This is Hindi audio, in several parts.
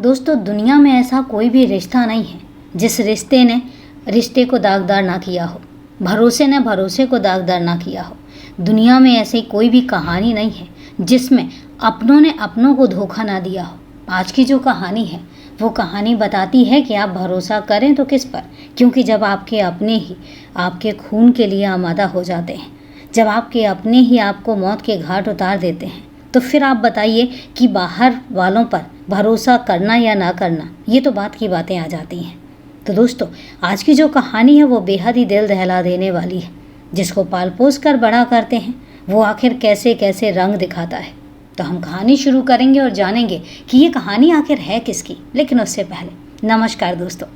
दोस्तों, दुनिया में ऐसा कोई भी रिश्ता नहीं है जिस रिश्ते ने रिश्ते को दागदार ना किया हो, भरोसे ने भरोसे को दागदार ना किया हो। दुनिया में ऐसी कोई भी कहानी नहीं है जिसमें अपनों ने अपनों को धोखा ना दिया हो। आज की जो कहानी है वो कहानी बताती है कि आप भरोसा करें तो किस पर, क्योंकि जब आपके अपने ही आपके खून के लिए आमादा हो जाते हैं, जब आपके अपने ही आपको मौत के घाट उतार देते हैं, तो फिर आप बताइए कि बाहर वालों पर भरोसा करना या ना करना, ये तो बात की बातें आ जाती हैं। तो दोस्तों, आज की जो कहानी है वो बेहद ही दिल दहला देने वाली है। जिसको पाल पोस कर बड़ा करते हैं वो आखिर कैसे कैसे रंग दिखाता है। तो हम कहानी शुरू करेंगे और जानेंगे कि ये कहानी आखिर है किसकी। लेकिन उससे पहले नमस्कार दोस्तों,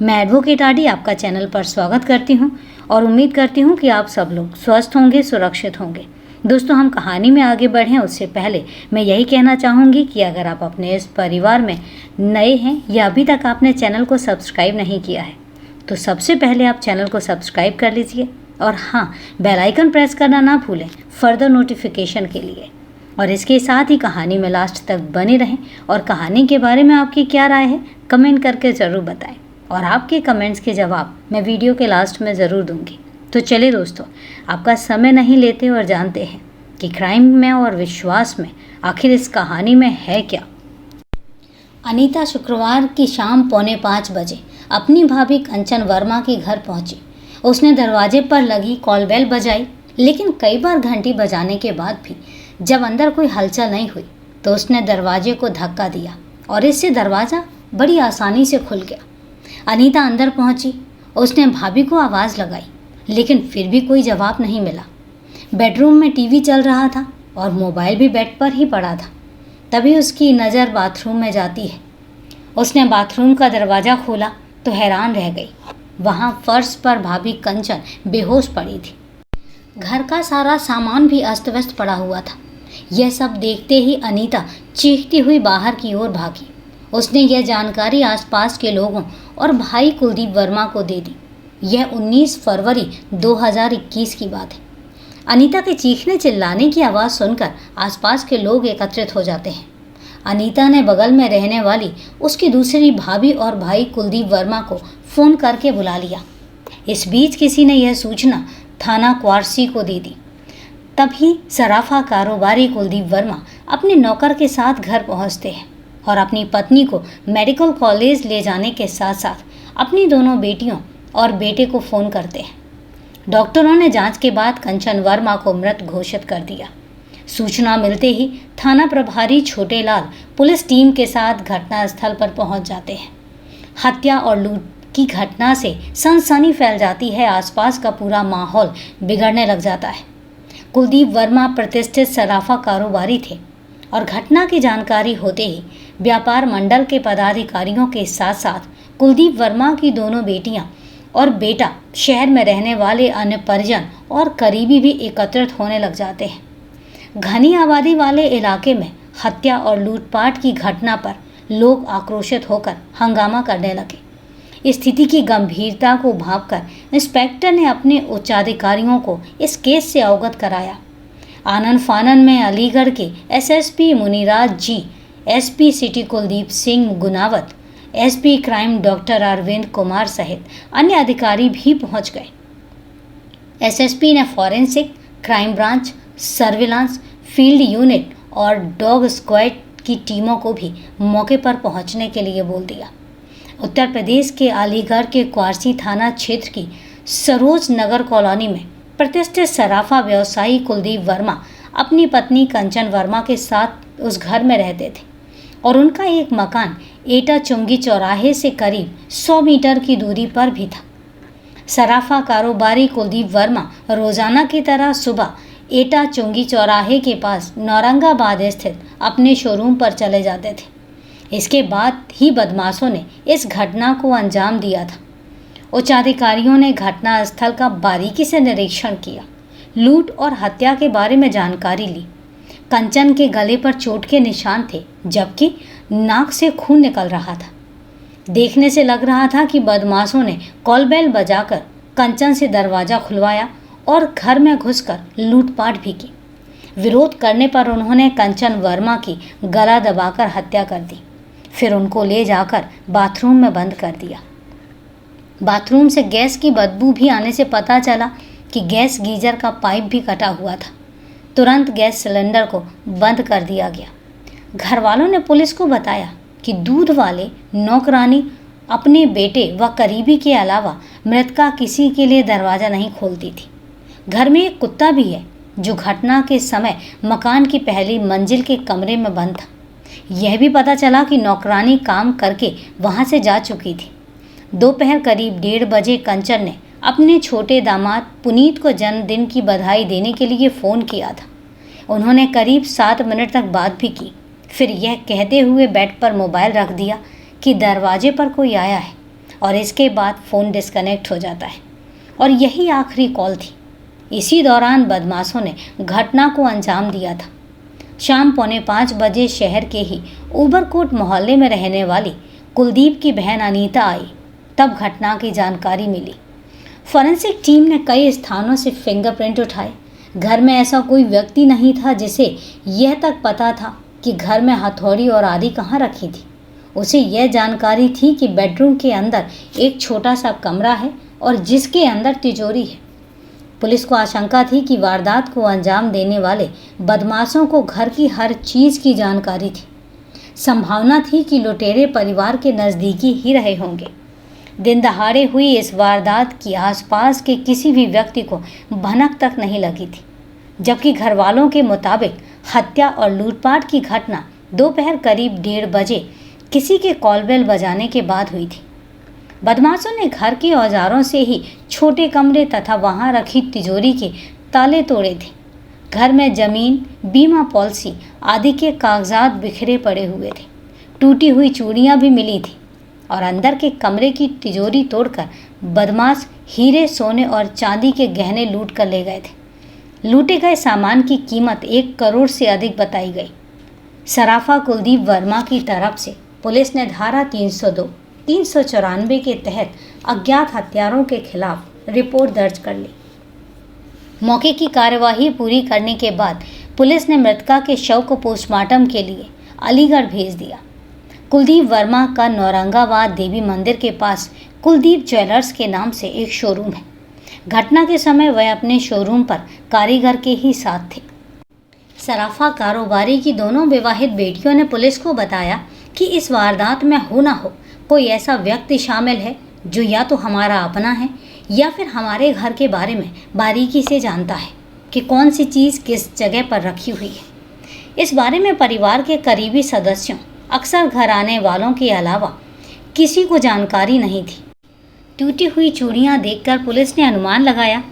मैं एडवोकेट आरडी आपका चैनल पर स्वागत करती हूँ और उम्मीद करती हूँ कि आप सब लोग स्वस्थ होंगे, सुरक्षित होंगे। दोस्तों, हम कहानी में आगे बढ़ें उससे पहले मैं यही कहना चाहूँगी कि अगर आप अपने इस परिवार में नए हैं या अभी तक आपने चैनल को सब्सक्राइब नहीं किया है तो सबसे पहले आप चैनल को सब्सक्राइब कर लीजिए और हाँ, बेल आइकन प्रेस करना ना भूलें फर्दर नोटिफिकेशन के लिए। और इसके साथ ही कहानी में लास्ट तक बने रहें और कहानी के बारे में आपकी क्या राय है कमेंट करके ज़रूर बताएं और आपके कमेंट्स के जवाब मैं वीडियो के लास्ट में ज़रूर दूंगी। तो चलिए दोस्तों, आपका समय नहीं लेते और जानते हैं कि क्राइम में और विश्वास में आखिर इस कहानी में है क्या। अनीता शुक्रवार की शाम 4:45 बजे अपनी भाभी कंचन वर्मा के घर पहुंची। उसने दरवाजे पर लगी कॉल बेल बजाई, लेकिन कई बार घंटी बजाने के बाद भी जब अंदर कोई हलचल नहीं हुई तो उसने दरवाजे को धक्का दिया और इससे दरवाज़ा बड़ी आसानी से खुल गया। अनीता अंदर पहुंची। उसने भाभी को आवाज़ लगाई, लेकिन फिर भी कोई जवाब नहीं मिला। बेडरूम में टीवी चल रहा था और मोबाइल भी बेड पर ही पड़ा था। तभी उसकी नज़र बाथरूम में जाती है। उसने बाथरूम का दरवाज़ा खोला तो हैरान रह गई। वहाँ फर्श पर भाभी कंचन बेहोश पड़ी थी। घर का सारा सामान भी अस्त व्यस्त पड़ा हुआ था। यह सब देखते ही अनीता चीखती हुई बाहर की ओर भागी। उसने यह जानकारी आसपास के लोगों और भाई कुलदीप वर्मा को दे दी। यह 19 फरवरी 2021 की बात है। अनीता के चीखने चिल्लाने की आवाज़ सुनकर आसपास के लोग एकत्रित हो जाते हैं। अनीता ने बगल में रहने वाली उसकी दूसरी भाभी और भाई कुलदीप वर्मा को फ़ोन करके बुला लिया। इस बीच किसी ने यह सूचना थाना क्वारसी को दे दी। तभी सराफा कारोबारी कुलदीप वर्मा अपने नौकर के साथ घर पहुंचते हैं और अपनी पत्नी को मेडिकल कॉलेज ले जाने के साथ साथ अपनी दोनों बेटियों और बेटे को फ़ोन करते हैं। डॉक्टरों ने जांच के बाद कंचन वर्मा को मृत घोषित कर दिया। सूचना मिलते ही थाना प्रभारी छोटे लाल पुलिस टीम के साथ घटनास्थल पर पहुंच जाते हैं। हत्या और लूट की घटना से सनसनी फैल जाती है। आसपास का पूरा माहौल बिगड़ने लग जाता है। कुलदीप वर्मा प्रतिष्ठित सराफा कारोबारी थे और घटना की जानकारी होते ही व्यापार मंडल के पदाधिकारियों के साथ साथ कुलदीप वर्मा की दोनों बेटियां और बेटा, शहर में रहने वाले अन्य परिजन और करीबी भी एकत्रित होने लग जाते हैं। घनी आबादी वाले इलाके में हत्या और लूटपाट की घटना पर लोग आक्रोशित होकर हंगामा करने लगे। स्थिति की गंभीरता को भांपकर इंस्पेक्टर ने अपने उच्चाधिकारियों को इस केस से अवगत कराया। आनन फानन में अलीगढ़ के SSP Muniraj ji, SP city Kuldeep Singh Gunawat, SP crime doctor Arvind Kumar सहित अन्य अधिकारी भी पहुंच गए। एसएसपी ने forensic, crime branch, surveillance, field unit और डॉग स्क्वाड की टीमों को भी मौके पर पहुंचने के लिए बोल दिया। उत्तर प्रदेश के अलीगढ़ के क्वारसी थाना क्षेत्र की सरोज नगर कॉलोनी में प्रतिष्ठित सराफा व्यवसायी कुलदीप वर्मा अपनी पत्नी कंचन वर्मा के साथ उस घर में रहते थे और उनका एक मकान एटा चुंगी चौराहे से करीब 100 मीटर की दूरी पर भी था। सराफा कारोबारी कुलदीप वर्मा रोजाना की तरह सुबह एटा चुंगी चौराहे के पास नौरंगाबाद स्थित अपने शोरूम पर चले जाते थे। इसके बाद ही बदमाशों ने इस घटना को अंजाम दिया था। उच्चाधिकारियों ने घटनास्थल का बारीकी से निरीक्षण किया, लूट और हत्या के बारे में जानकारी ली। कंचन के गले पर चोट के निशान थे, जबकि नाक से खून निकल रहा था। देखने से लग रहा था कि बदमाशों ने कॉल बेल बजाकर कंचन से दरवाज़ा खुलवाया और घर में घुसकर लूटपाट भी की। विरोध करने पर उन्होंने कंचन वर्मा की गला दबाकर हत्या कर दी। फिर उनको ले जाकर बाथरूम में बंद कर दिया। बाथरूम से गैस की बदबू भी आने से पता चला कि गैस गीजर का पाइप भी कटा हुआ था। तुरंत गैस सिलेंडर को बंद कर दिया गया। घर वालों ने पुलिस को बताया कि दूध वाले नौकरानी अपने बेटे व करीबी के अलावा मृतका किसी के लिए दरवाज़ा नहीं खोलती थी। घर में एक कुत्ता भी है जो घटना के समय मकान की पहली मंजिल के कमरे में बंद था। यह भी पता चला कि नौकरानी काम करके वहां से जा चुकी थी। दोपहर करीब 1:30 बजे कंचन ने अपने छोटे दामाद पुनीत को जन्मदिन की बधाई देने के लिए फ़ोन किया था। उन्होंने करीब 7 मिनट तक बात भी की, फिर यह कहते हुए बेड पर मोबाइल रख दिया कि दरवाजे पर कोई आया है और इसके बाद फ़ोन डिस्कनेक्ट हो जाता है और यही आखिरी कॉल थी। इसी दौरान बदमाशों ने घटना को अंजाम दिया था। शाम 4:45 बजे शहर के ही ऊबरकोट मोहल्ले में रहने वाली कुलदीप की बहन अनीता आई, तब घटना की जानकारी मिली। फॉरेंसिक टीम ने कई स्थानों से फिंगरप्रिंट उठाए। घर में ऐसा कोई व्यक्ति नहीं था जिसे यह तक पता था कि घर में हथौड़ी और आदि कहाँ रखी थी। उसे यह जानकारी थी कि बेडरूम के अंदर एक छोटा सा कमरा है और जिसके अंदर तिजोरी है। पुलिस को आशंका थी कि वारदात को अंजाम देने वाले बदमाशों को घर की हर चीज़ की जानकारी थी। संभावना थी कि लुटेरे परिवार के नज़दीकी ही रहे होंगे। दिन दहाड़े हुई इस वारदात की आसपास के किसी भी व्यक्ति को भनक तक नहीं लगी थी, जबकि घर वालों के मुताबिक हत्या और लूटपाट की घटना दोपहर करीब 1:30 बजे किसी के कॉल बेल बजाने के बाद हुई थी। बदमाशों ने घर के औजारों से ही छोटे कमरे तथा वहां रखी तिजोरी के ताले तोड़े थे। घर में जमीन, बीमा पॉलिसी आदि के कागजात बिखरे पड़े हुए थे। टूटी हुई चूड़ियां भी मिली थी और अंदर के कमरे की तिजोरी तोड़कर बदमाश हीरे, सोने और चांदी के गहने लूट कर ले गए थे। लूटे गए सामान की कीमत 1 करोड़ से अधिक बताई गई। सराफा कुलदीप वर्मा की तरफ से पुलिस ने धारा 302, 394 के तहत अज्ञात हत्यारों के खिलाफ रिपोर्ट दर्ज कर ली। मौके की कार्यवाही पूरी करने के बाद पुलिस ने मृतका के शव को पोस्टमार्टम के लिए अलीगढ़ भेज दिया। कुलदीप वर्मा का नौरंगाबाद देवी मंदिर के पास कुलदीप ज्वेलर्स के नाम से एक शोरूम है। घटना के समय वह अपने शोरूम पर कारीगर के ही साथ थे। सराफा कारोबारी की दोनों विवाहित बेटियों ने पुलिस को बताया कि इस वारदात में हो ना हो कोई ऐसा व्यक्ति शामिल है जो या तो हमारा अपना है या फिर हमारे घर के बारे में बारीकी से जानता है कि कौन सी चीज़ किस जगह पर रखी हुई है। इस बारे में परिवार के करीबी सदस्यों, अक्सर घर आने वालों के अलावा किसी को जानकारी नहीं थी। टूटी हुई चूड़ियां देखकर पुलिस ने अनुमान लगाया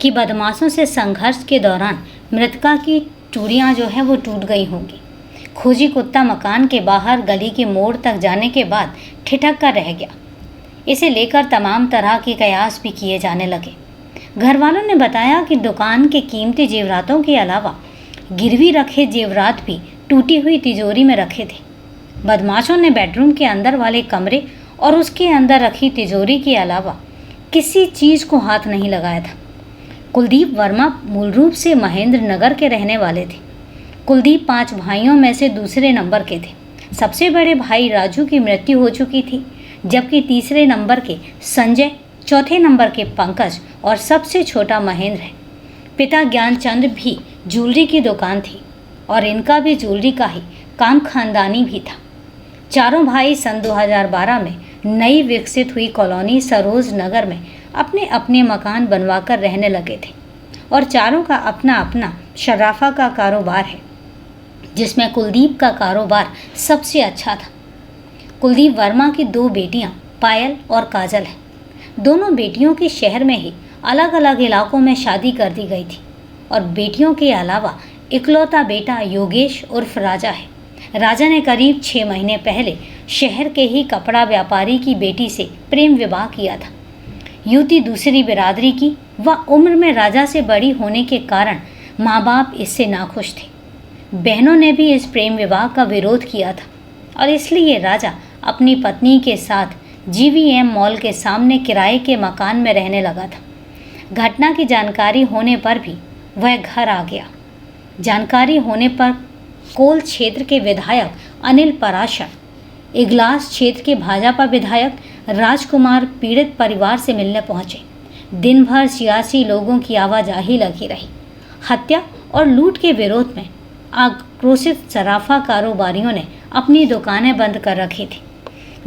कि बदमाशों से संघर्ष के दौरान मृतका की चूड़ियां जो है वो टूट गई होंगी। खोजी कुत्ता मकान के बाहर गली के मोड़ तक जाने के बाद ठिठक कर रह गया। इसे लेकर तमाम तरह के कयास भी किए जाने लगे। घर वालों ने बताया कि दुकान के कीमती जेवरातों के अलावा गिरवी रखे जेवरात भी टूटी हुई तिजोरी में रखे थे। बदमाशों ने बेडरूम के अंदर वाले कमरे और उसके अंदर रखी तिजोरी के अलावा किसी चीज़ को हाथ नहीं लगाया था। कुलदीप वर्मा मूल रूप से महेंद्र नगर के रहने वाले थे। कुलदीप 5 भाइयों में से दूसरे नंबर के थे। सबसे बड़े भाई राजू की मृत्यु हो चुकी थी, जबकि तीसरे नंबर के संजय, चौथे नंबर के पंकज और सबसे छोटा महेंद्र है। पिता ज्ञानचंद्र भी ज्वेलरी की दुकान थी और इनका भी ज्वेलरी का ही काम खानदानी भी था। चारों भाई सन 2012 में नई विकसित हुई कॉलोनी सरोज नगर में अपने अपने मकान बनवाकर रहने लगे थे और चारों का अपना अपना शराफा का कारोबार है, जिसमें कुलदीप का कारोबार सबसे अच्छा था। कुलदीप वर्मा की 2 बेटियां पायल और काजल हैं। दोनों बेटियों की शहर में ही अलग अलग इलाकों में शादी कर दी गई थी और बेटियों के अलावा इकलौता बेटा योगेश उर्फ राजा है। राजा ने करीब 6 महीने पहले शहर के ही कपड़ा व्यापारी की बेटी से प्रेम विवाह किया था। युवती दूसरी बिरादरी की व उम्र में राजा से बड़ी होने के कारण माँ बाप इससे नाखुश थे। बहनों ने भी इस प्रेम विवाह का विरोध किया था और इसलिए राजा अपनी पत्नी के साथ GVM मॉल के सामने किराए के मकान में रहने लगा था। घटना की जानकारी होने पर भी वह घर आ गया। जानकारी होने पर कोल क्षेत्र के विधायक अनिल पराशर इगलास क्षेत्र के भाजपा विधायक राजकुमार पीड़ित परिवार से मिलने पहुंचे। दिन भर सियासी लोगों की आवाजाही लगी रही। हत्या और लूट के विरोध में आक्रोशित सराफा कारोबारियों ने अपनी दुकानें बंद कर रखी थी।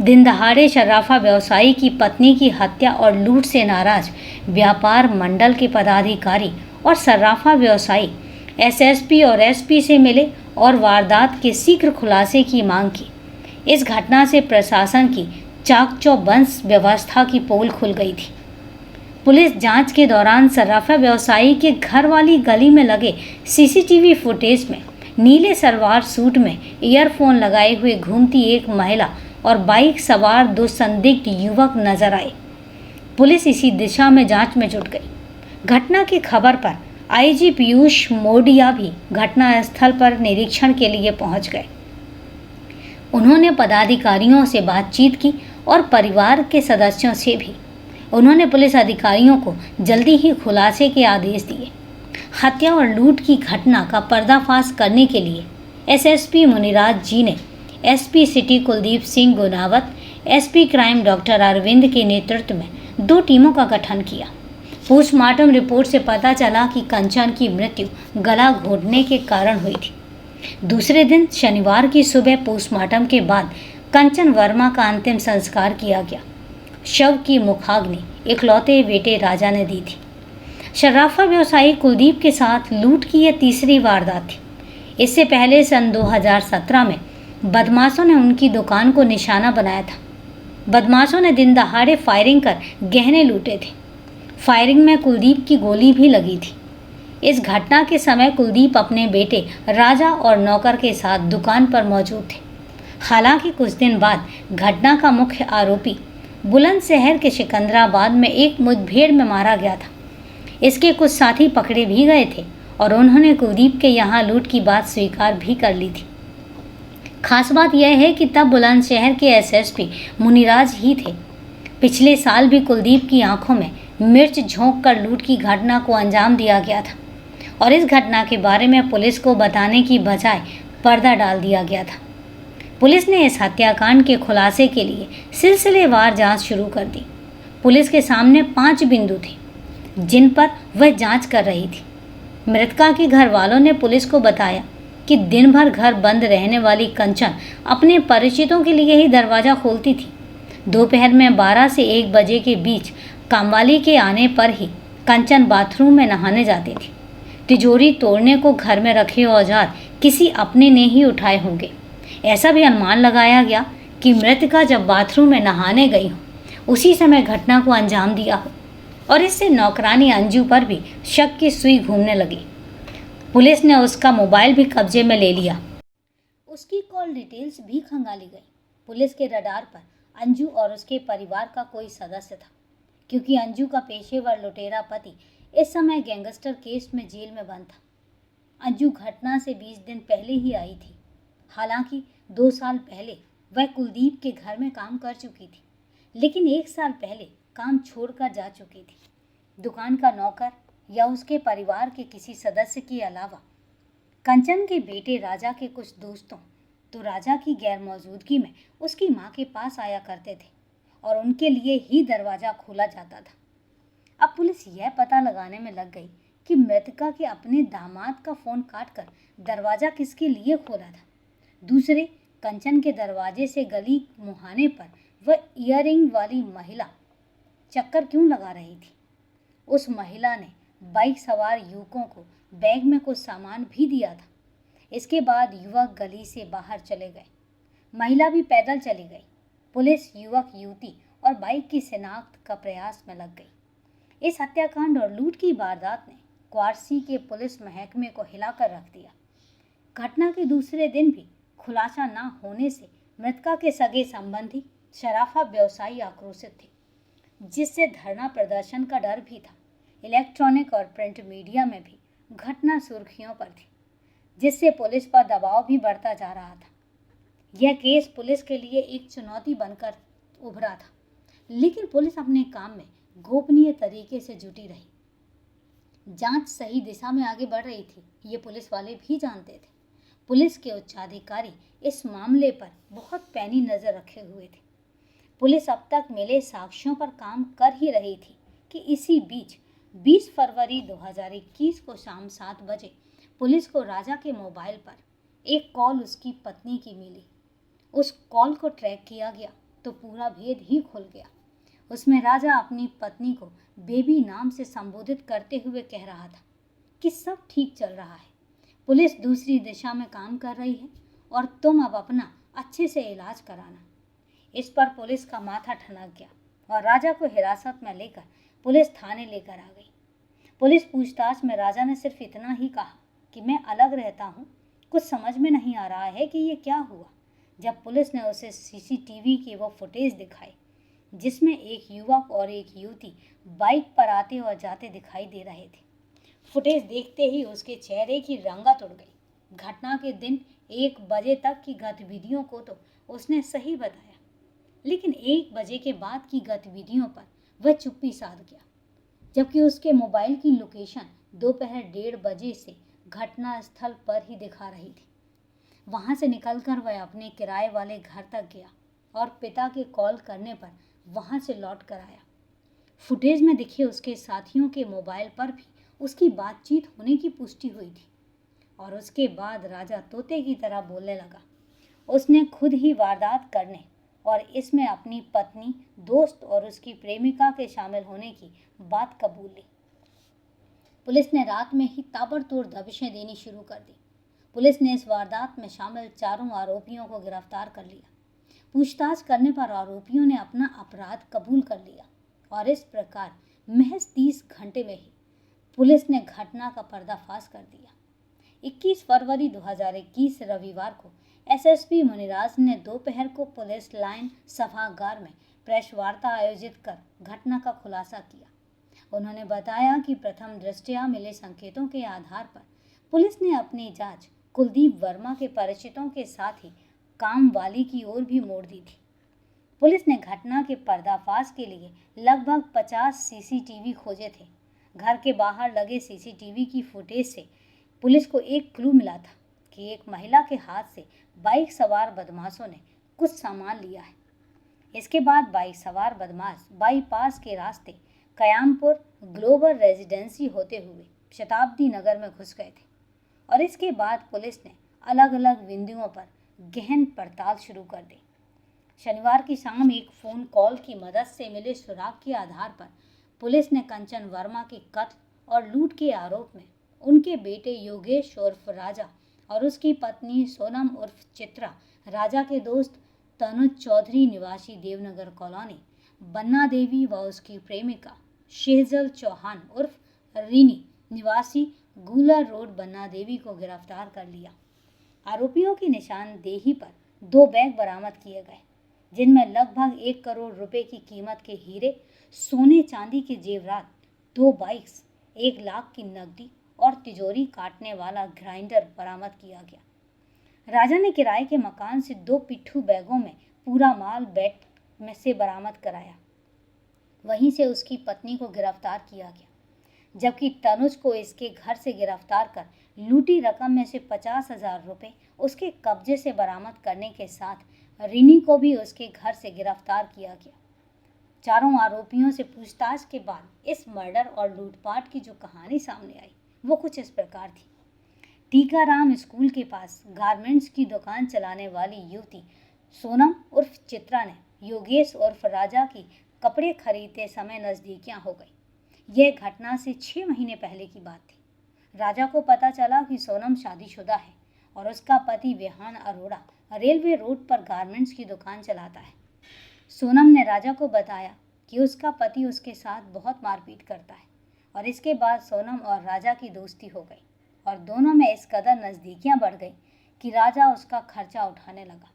दिन दहाड़े सराफा व्यवसायी की पत्नी की हत्या और लूट से नाराज व्यापार मंडल के पदाधिकारी और सराफा व्यवसायी एसएसपी और एसपी से मिले और वारदात के शीघ्र खुलासे की मांग की। इस घटना से प्रशासन की चाक-चौबंद व्यवस्था की पोल खुल गई थी। पुलिस जांच के दौरान सराफा व्यवसायी के घर वाली गली में लगे सीसीटीवी फुटेज में नीले सलवार सूट में ईयरफोन लगाए हुए घूमती एक महिला और बाइक सवार 2 संदिग्ध युवक नजर आए। पुलिस इसी दिशा में जांच में जुट गई। घटना की खबर पर आईजी पीयूष मोडिया भी घटनास्थल पर निरीक्षण के लिए पहुंच गए। उन्होंने पदाधिकारियों से बातचीत की और परिवार के सदस्यों से भी। उन्होंने पुलिस अधिकारियों को जल्दी ही खुलासे के आदेश दिए। हत्या और लूट की घटना का पर्दाफाश करने के लिए एसएसपी मुनिराज जी ने SP city Kuldeep Singh Gunawat, SP crime doctor Arvind के नेतृत्व में 2 टीमों का गठन किया। पोस्टमार्टम रिपोर्ट से पता चला कि कंचन की मृत्यु गला घोटने के कारण हुई थी। दूसरे दिन शनिवार की सुबह पोस्टमार्टम के बाद कंचन वर्मा का अंतिम संस्कार किया गया। शव की मुखाग्नि इकलौते बेटे राजा ने दी थी। सराफा व्यवसायी कुलदीप के साथ लूट की यह तीसरी वारदात थी। इससे पहले सन 2017 में बदमाशों ने उनकी दुकान को निशाना बनाया था। बदमाशों ने दिन दहाड़े फायरिंग कर गहने लूटे थे। फायरिंग में कुलदीप की गोली भी लगी थी। इस घटना के समय कुलदीप अपने बेटे राजा और नौकर के साथ दुकान पर मौजूद थे। हालांकि कुछ दिन बाद घटना का मुख्य आरोपी बुलंदशहर के सिकंदराबाद में एक मुठभेड़ में मारा गया था। इसके कुछ साथी पकड़े भी गए थे और उन्होंने कुलदीप के यहाँ लूट की बात स्वीकार भी कर ली थी। खास बात यह है कि तब बुलंदशहर के एसएसपी मुनिराज ही थे। पिछले साल भी कुलदीप की आंखों में मिर्च झोंक कर लूट की घटना को अंजाम दिया गया था और इस घटना के बारे में पुलिस को बताने की बजाय पर्दा डाल दिया गया था। पुलिस ने इस हत्याकांड के खुलासे के लिए सिलसिलेवार जांच शुरू कर दी। पुलिस के सामने 5 बिंदु थे जिन पर वह जांच कर रही थी। मृतका के घर वालों ने पुलिस को बताया कि दिन भर घर बंद रहने वाली कंचन अपने परिचितों के लिए ही दरवाज़ा खोलती थी। दोपहर में 12 से 1 बजे के बीच कामवाली के आने पर ही कंचन बाथरूम में नहाने जाती थी। तिजोरी तोड़ने को घर में रखे औजार किसी अपने ने ही उठाए होंगे। ऐसा भी अनुमान लगाया गया कि मृतका जब बाथरूम में नहाने गई हो उसी समय घटना को अंजाम दिया हो और इससे नौकरानी अंजू पर भी शक की सुई घूमने लगी। पुलिस ने उसका मोबाइल भी कब्जे में ले लिया। उसकी कॉल डिटेल्स भी खंगाली गई। पुलिस के रडार पर अंजू और उसके परिवार का कोई सदस्य था, क्योंकि अंजू का पेशेवर लुटेरा पति इस समय गैंगस्टर केस में जेल में बंद था। अंजू घटना से 20 दिन पहले ही आई थी। हालांकि 2 साल पहले वह कुलदीप के घर में काम कर चुकी थी, लेकिन 1 साल पहले काम छोड़कर जा चुकी थी। दुकान का नौकर या उसके परिवार के किसी सदस्य के अलावा कंचन के बेटे राजा के कुछ दोस्तों तो राजा की गैर मौजूदगी में उसकी माँ के पास आया करते थे और उनके लिए ही दरवाज़ा खोला जाता था। अब पुलिस यह पता लगाने में लग गई कि मृतका के अपने दामाद का फ़ोन काटकर दरवाज़ा किसके लिए खोला था। दूसरे, कंचन के दरवाजे से गली मुहाने पर वह ईयरिंग वाली महिला चक्कर क्यों लगा रही थी। उस महिला ने बाइक सवार युवकों को बैग में कुछ सामान भी दिया था। इसके बाद युवक गली से बाहर चले गए। महिला भी पैदल चली गई। पुलिस युवक युवती और बाइक की शिनाख्त का प्रयास में लग गई। इस हत्याकांड और लूट की वारदात ने क्वार्सी के पुलिस महकमे को हिलाकर रख दिया। घटना के दूसरे दिन भी खुलासा न होने से मृतका के सगे संबंधी शराफा व्यवसायी आक्रोशित थे, जिससे धरना प्रदर्शन का डर भी था। इलेक्ट्रॉनिक और प्रिंट मीडिया में भी घटना सुर्खियों पर थी, जिससे पुलिस पर दबाव भी बढ़ता जा रहा था। यह केस पुलिस के लिए एक चुनौती बनकर उभरा था, लेकिन पुलिस अपने काम में गोपनीय तरीके से जुटी रही। जांच सही दिशा में आगे बढ़ रही थी, ये पुलिस वाले भी जानते थे। पुलिस के उच्चाधिकारी इस मामले पर बहुत पैनी नजर रखे हुए थे। पुलिस अब तक मिले साक्ष्यों पर काम कर ही रही थी कि इसी बीच 20 फरवरी 2021 को शाम 7 बजे पुलिस को राजा के मोबाइल पर एक कॉल उसकी पत्नी की मिली। उस कॉल को ट्रैक किया गया तो पूरा भेद ही खुल गया। उसमें राजा अपनी पत्नी को बेबी नाम से संबोधित करते हुए कह रहा था कि सब ठीक चल रहा है, पुलिस दूसरी दिशा में काम कर रही है और तुम अब अपना अच्छे से इलाज कराना। इस पर पुलिस का माथा ठनक गया और राजा को हिरासत में लेकर पुलिस थाने लेकर आ गई। पुलिस पूछताछ में राजा ने सिर्फ इतना ही कहा कि मैं अलग रहता हूँ, कुछ समझ में नहीं आ रहा है कि ये क्या हुआ। जब पुलिस ने उसे सीसीटीवी की वो फुटेज दिखाई जिसमें एक युवक और एक युवती बाइक पर आते और जाते दिखाई दे रहे थे, फुटेज देखते ही उसके चेहरे की रंगत उड़ गई। घटना के दिन 1 बजे तक की गतिविधियों को तो उसने सही बताया, लेकिन 1 बजे के बाद की गतिविधियों पर वह चुप्पी साध गया, जबकि उसके मोबाइल की लोकेशन दोपहर 1:30 बजे से घटना स्थल पर ही दिखा रही थी। वहां से निकलकर वह अपने किराए वाले घर तक गया और पिता के कॉल करने पर वहां से लौट कर आया। फुटेज में दिखे उसके साथियों के मोबाइल पर भी उसकी बातचीत होने की पुष्टि हुई थी और उसके बाद राजा तोते की तरह बोलने लगा। उसने खुद ही वारदात करने और इसमें अपनी पत्नी, दोस्त और उसकी प्रेमिका के शामिल होने की बात कबूल ली। पुलिस ने रात में ही ताबड़तोड़ दबिशें देनी शुरू कर दी। पुलिस ने इस वारदात में शामिल 4 आरोपियों को गिरफ्तार कर लिया। पूछताछ करने पर आरोपियों ने अपना अपराध कबूल कर लिया और इस प्रकार महज 30 घंटे में ही पुलिस ने घटना का पर्दाफाश कर दिया। 21 फरवरी 2021 रविवार को एसएसपी मुनिराज ने दोपहर को पुलिस लाइन सभागार में प्रेस वार्ता आयोजित कर घटना का खुलासा किया। उन्होंने बताया कि प्रथम दृष्टया मिले संकेतों के आधार पर पुलिस ने अपनी जांच कुलदीप वर्मा के परिचितों के साथ ही काम वाली की ओर भी मोड़ दी थी। पुलिस ने घटना के पर्दाफाश के लिए लगभग 50 सीसीटीवी खोजे थे। घर के बाहर लगे सीसीटीवी की फुटेज से पुलिस को एक क्लू मिला था कि एक महिला के हाथ से बाइक सवार बदमाशों ने कुछ सामान लिया है। इसके बाद बाइक सवार बदमाश बाईपास के रास्ते कयामपुर ग्लोबल रेजिडेंसी होते हुए शताब्दी नगर में घुस गए थे और इसके बाद पुलिस ने अलग अलग बिंदुओं पर गहन पड़ताल शुरू कर दी। शनिवार की शाम एक फोन कॉल की मदद से मिले सुराग के आधार पर पुलिस ने कंचन वर्मा के कत्ल और लूट के आरोप में उनके बेटे योगेश उर्फ राजा और उसकी पत्नी सोनम उर्फ चित्रा, राजा के दोस्त तनुज चौधरी निवासी देवनगर कॉलोनी, बन्ना देवी व उसकी प्रेमिका शेहजल चौहान उर्फ रीनी निवासी गूलर रोड बन्ना देवी को गिरफ्तार कर लिया। आरोपियों की निशानदेही पर 2 बैग बरामद किए गए जिनमें लगभग 1 करोड़ रुपए की कीमत के हीरे, सोने चांदी के जेवरात, 2 बाइक्स, 1 लाख की नकदी और तिजोरी काटने वाला ग्राइंडर बरामद किया गया। राजा ने किराए के मकान से 2 पिट्ठू बैगों में पूरा माल बैग में से बरामद कराया। वहीं से उसकी पत्नी को गिरफ्तार किया गया, जबकि तनुज को इसके घर से गिरफ्तार कर लूटी रकम में से 50,000 रुपये उसके कब्जे से बरामद करने के साथ रीनी को भी उसके घर से गिरफ्तार किया गया। चारों आरोपियों से पूछताछ के बाद इस मर्डर और लूटपाट की जो कहानी सामने आई वो कुछ इस प्रकार थी। टीकाराम स्कूल के पास गारमेंट्स की दुकान चलाने वाली युवती सोनम उर्फ चित्रा ने योगेश उर्फ राजा की कपड़े खरीदते समय नजदीकियां हो गई। यह घटना से 6 महीने पहले की बात थी। राजा को पता चला कि सोनम शादीशुदा है और उसका पति विहान अरोड़ा रेलवे रोड पर गारमेंट्स की दुकान चलाता है। सोनम ने राजा को बताया कि उसका पति उसके साथ बहुत मारपीट करता है और इसके बाद सोनम और राजा की दोस्ती हो गई और दोनों में इस कदर नज़दीकियां बढ़ गई कि राजा उसका खर्चा उठाने लगा।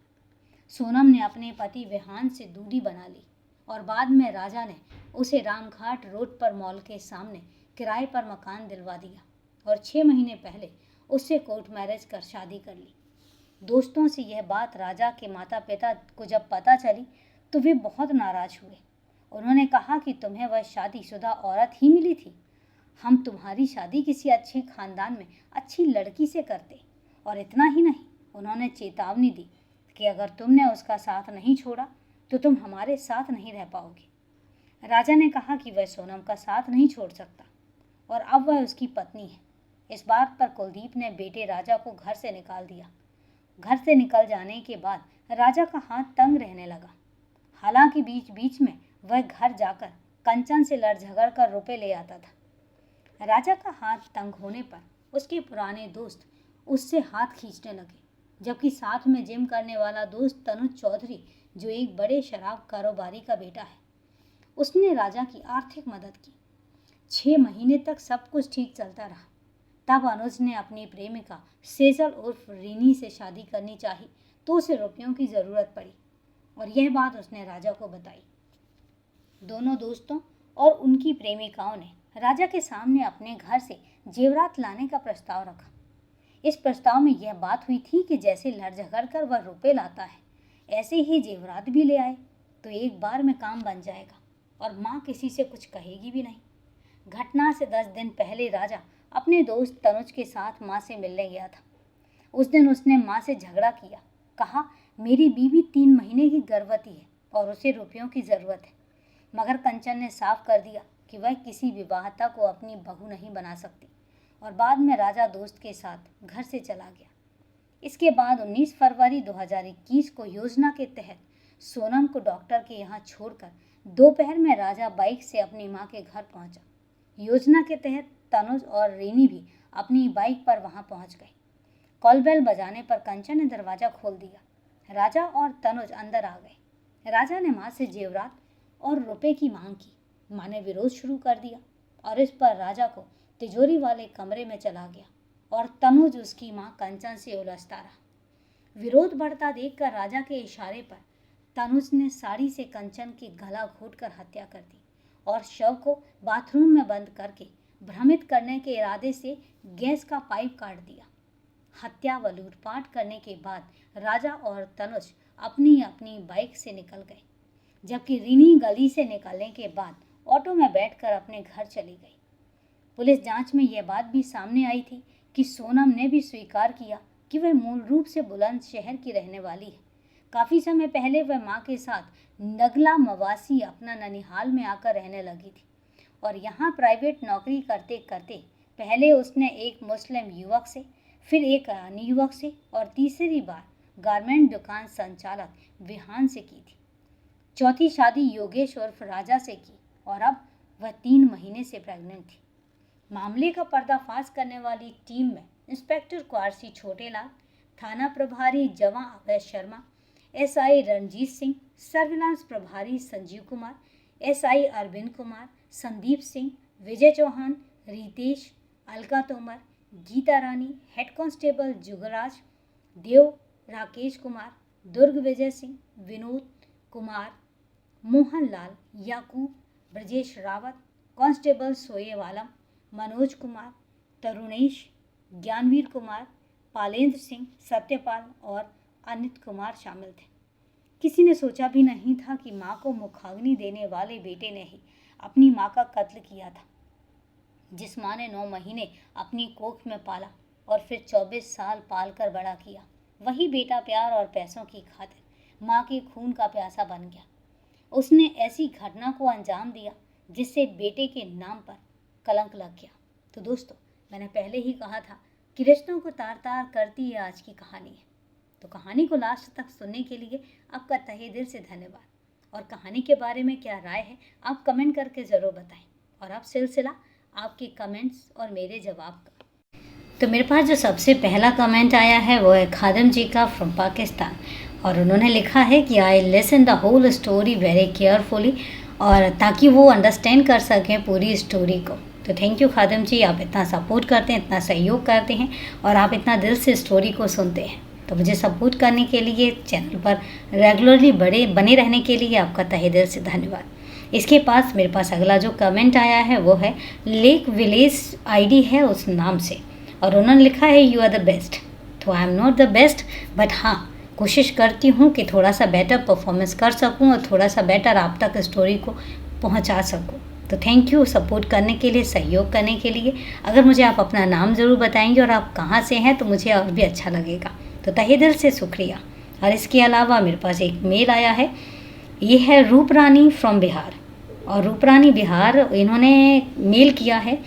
सोनम ने अपने पति विहान से दूरी बना ली और बाद में राजा ने उसे रामघाट रोड पर मॉल के सामने किराए पर मकान दिलवा दिया और 6 महीने पहले उससे कोर्ट मैरिज कर शादी कर ली। दोस्तों से यह बात राजा के माता पिता को जब पता चली तो वे बहुत नाराज हुए। उन्होंने कहा कि तुम्हें वह शादीशुदा औरत ही मिली थी, हम तुम्हारी शादी किसी अच्छे खानदान में अच्छी लड़की से करते और इतना ही नहीं, उन्होंने चेतावनी दी कि अगर तुमने उसका साथ नहीं छोड़ा तो तुम हमारे साथ नहीं रह पाओगे। राजा ने कहा कि वह सोनम का साथ नहीं छोड़ सकता और अब वह उसकी पत्नी है। इस बात पर कुलदीप ने बेटे राजा को घर से निकाल दिया। घर से निकल जाने के बाद राजा का हाथ तंग रहने लगा। हालांकि बीच बीच में वह घर जाकर कंचन से लड़ झगड़ कर रुपए ले आता था। राजा का हाथ तंग होने पर उसके पुराने दोस्त उससे हाथ खींचने लगे, जबकि साथ में जिम करने वाला दोस्त तनुज चौधरी, जो एक बड़े शराब कारोबारी का बेटा है, उसने राजा की आर्थिक मदद की। 6 महीने तक सब कुछ ठीक चलता रहा। तब अनुज ने अपनी प्रेमिका सेजल उर्फ रीनी से शादी करनी चाही तो उसे रुपयों की ज़रूरत पड़ी और यह बात उसने राजा को बताई। दोनों दोस्तों और उनकी प्रेमिकाओं ने राजा के सामने अपने घर से जेवरात लाने का प्रस्ताव रखा। इस प्रस्ताव में यह बात हुई थी कि जैसे लड़ झगड़ कर वह रुपए लाता है, ऐसे ही जेवरात भी ले आए तो एक बार में काम बन जाएगा और माँ किसी से कुछ कहेगी भी नहीं। घटना से 10 दिन पहले राजा अपने दोस्त तनुज के साथ माँ से मिलने गया था। उस दिन उसने माँ से झगड़ा किया, कहा मेरी बीवी 3 महीने की गर्भवती है और उसे रुपयों की ज़रूरत है। मगर कंचन ने साफ कर दिया कि वह किसी विवाहिता को अपनी बहू नहीं बना सकती और बाद में राजा दोस्त के साथ घर से चला गया। इसके बाद 19 फरवरी 2021 को योजना के तहत सोनम को डॉक्टर के यहाँ छोड़कर दोपहर में राजा बाइक से अपनी माँ के घर पहुँचा। योजना के तहत तनुज और रीनी भी अपनी बाइक पर वहां पहुंच गए। कॉल बेल बजाने पर कंचन ने दरवाज़ा खोल दिया। राजा और तनुज अंदर आ गए। राजा ने माँ से जेवरात और रुपए की मांग की। माँ ने विरोध शुरू कर दिया और इस पर राजा को तिजोरी वाले कमरे में चला गया और तनुज उसकी माँ कंचन से उलझता रहा। विरोध बढ़ता देखकर राजा के इशारे पर तनुज ने साड़ी से कंचन की गला घोंटकर हत्या कर दी और शव को बाथरूम में बंद करके भ्रमित करने के इरादे से गैस का पाइप काट दिया। हत्या व लूटपाट करने के बाद राजा और तनुज अपनी अपनी बाइक से निकल गए, जबकि रीनी गली से निकलने के बाद ऑटो में बैठकर अपने घर चली गई। पुलिस जांच में यह बात भी सामने आई थी कि सोनम ने भी स्वीकार किया कि वह मूल रूप से बुलंदशहर की रहने वाली है। काफ़ी समय पहले वह माँ के साथ नगला मवासी अपना ननिहाल में आकर रहने लगी थी और यहाँ प्राइवेट नौकरी करते करते पहले उसने एक मुस्लिम युवक से, फिर एक ईरानी युवक से और तीसरी बार गारमेंट दुकान संचालक विहान से की थी। चौथी शादी योगेश उर्फ राजा से की और अब वह 3 महीने से प्रेग्नेंट थी। मामले का पर्दाफाश करने वाली टीम में इंस्पेक्टर क्वारसी छोटेलाल, थाना प्रभारी जवां अभय शर्मा, एसआई रणजीत सिंह, सर्विलांस प्रभारी संजीव कुमार, एसआई अरविंद कुमार, संदीप सिंह, विजय चौहान, रितेश, अलका तोमर, गीता रानी, हेड कांस्टेबल जुगराज, देव, राकेश कुमार, दुर्ग विजय सिंह, विनोद कुमार, मोहन लाल, याकूब, ब्रजेश रावत, कांस्टेबल सोएवालम, मनोज कुमार, तरुणेश, ज्ञानवीर कुमार, पालेंद्र सिंह, सत्यपाल और अनित कुमार शामिल थे। किसी ने सोचा भी नहीं था कि माँ को मुखाग्नि देने वाले बेटे ने ही अपनी माँ का कत्ल किया था। जिस माँ ने 9 महीने अपनी कोख में पाला और फिर 24 साल पालकर बड़ा किया, वही बेटा प्यार और पैसों की खातिर माँ के खून का प्यासा बन गया। उसने ऐसी घटना को अंजाम दिया जिससे बेटे के नाम पर कलंक लग गया। तो दोस्तों, मैंने पहले ही कहा था कि रिश्तों को तार तार करती है आज की कहानी है। तो कहानी को लास्ट तक सुनने के लिए आपका तहे दिल से धन्यवाद। और कहानी के बारे में क्या राय है आप कमेंट करके ज़रूर बताएं। और अब सिलसिला आपके कमेंट्स और मेरे जवाब का। तो मेरे पास जो सबसे पहला कमेंट आया है वो है खादिम जी का फ्रॉम पाकिस्तान और उन्होंने लिखा है कि I listen the whole story very carefully, और ताकि वो अंडरस्टैंड कर सकें पूरी स्टोरी को। तो थैंक यू खादिम जी, आप इतना सपोर्ट करते हैं, इतना सहयोग करते हैं और आप इतना दिल से स्टोरी को सुनते हैं। तो मुझे सपोर्ट करने के लिए, चैनल पर रेगुलरली बने रहने के लिए आपका तहे दिल से धन्यवाद। इसके पास मेरे पास अगला जो कमेंट आया है वो है लेक विलेज आईडी है उस नाम से, और उन्होंने लिखा है यू आर द बेस्ट। तो I am not the best, but हाँ कोशिश करती हूँ कि थोड़ा सा बेटर परफॉर्मेंस कर सकूँ और थोड़ा सा बेटर आप तक स्टोरी को पहुँचा सकूँ। तो थैंक यू सपोर्ट करने के लिए, सहयोग करने के लिए। अगर मुझे आप अपना नाम ज़रूर बताएंगे और आप कहाँ से हैं तो मुझे और भी अच्छा लगेगा। तो तहे दिल से शुक्रिया। और इसके अलावा मेरे पास एक मेल आया है, ये है रूपरानी फ्रॉम बिहार। और रूपरानी बिहार, इन्होंने मेल किया है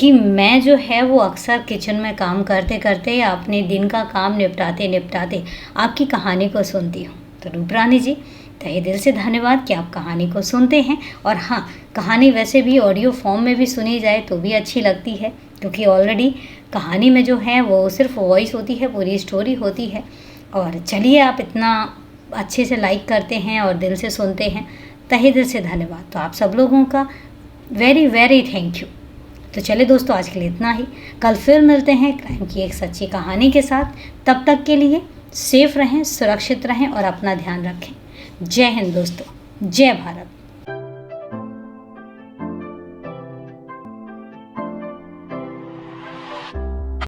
कि मैं जो है वो अक्सर किचन में काम करते करते या अपने दिन का काम निपटाते निपटाते आपकी कहानी को सुनती हूँ। तो रूपरानी जी, तहे दिल से धन्यवाद कि आप कहानी को सुनते हैं। और हाँ, कहानी वैसे भी ऑडियो फॉर्म में भी सुनी जाए तो भी अच्छी लगती है, क्योंकि ऑलरेडी कहानी में जो है वो सिर्फ वॉइस होती है, पूरी स्टोरी होती है। और चलिए, आप इतना अच्छे से लाइक करते हैं और दिल से सुनते हैं, तहे दिल से धन्यवाद। तो आप सब लोगों का वेरी वेरी थैंक यू। तो चले दोस्तों, आज के लिए इतना ही। कल फिर मिलते हैं क्राइम की एक सच्ची कहानी के साथ। तब तक के लिए सेफ रहें, सुरक्षित रहें और अपना ध्यान रखें। जय हिंद दोस्तों, जय भारत।